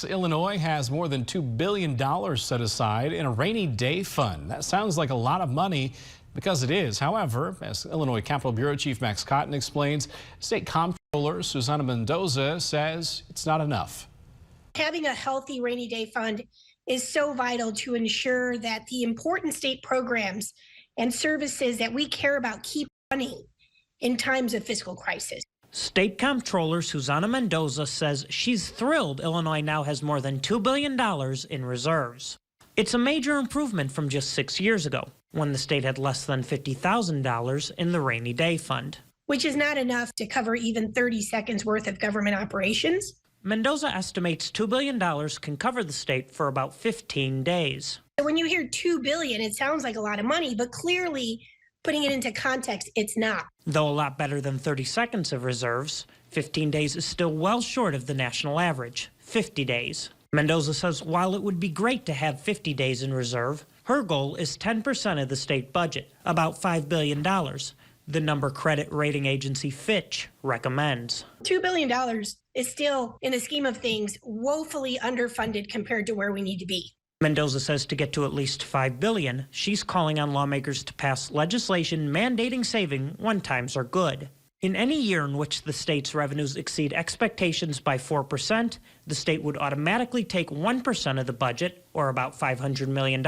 Illinois has more than $2 billion set aside in a rainy day fund. That sounds like a lot of money because it is. However, as Illinois Capitol Bureau Chief Max Cotton explains, State Comptroller Susana Mendoza says it's not enough. Having a healthy rainy day fund is so vital to ensure that the important state programs and services that we care about keep running in times of fiscal crisis. State Comptroller Susana Mendoza says she's thrilled Illinois now has more than $2 billion in reserves. It's a major improvement from just 6 years ago, when the state had less than $50,000 in the rainy day fund. Which is not enough to cover even 30 seconds worth of government operations. Mendoza estimates $2 billion can cover the state for about 15 days. When you hear $2 billion, it sounds like a lot of money, but clearly, putting it into context, it's not. Though a lot better than 30 seconds of reserves, 15 days is still well short of the national average, 50 days. Mendoza says while it would be great to have 50 days in reserve, her goal is 10% of the state budget, about $5 billion, the number credit rating agency Fitch recommends. $2 billion is still, in the scheme of things, woefully underfunded compared to where we need to be. Mendoza says to get to at least $5 billion, she's calling on lawmakers to pass legislation mandating saving when times are good. In any year in which the state's revenues exceed expectations by 4%, the state would automatically take 1% of the budget, or about $500 million,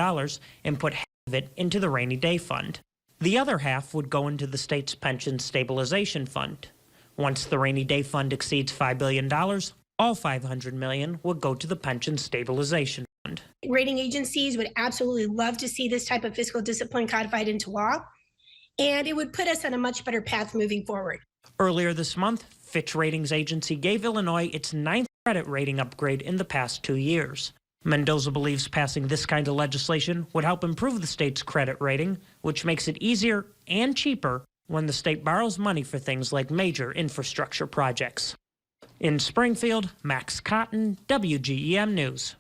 and put half of it into the rainy day fund. The other half would go into the state's pension stabilization fund. Once the rainy day fund exceeds $5 billion, all $500 million would go to the pension stabilization fund. Rating agencies would absolutely love to see this type of fiscal discipline codified into law, and it would put us on a much better path moving forward. Earlier this month, Fitch Ratings Agency gave Illinois its 9th credit rating upgrade in the past 2 years. Mendoza believes passing this kind of legislation would help improve the state's credit rating, which makes it easier and cheaper when the state borrows money for things like major infrastructure projects. In Springfield, Max Cotton, WGEM News.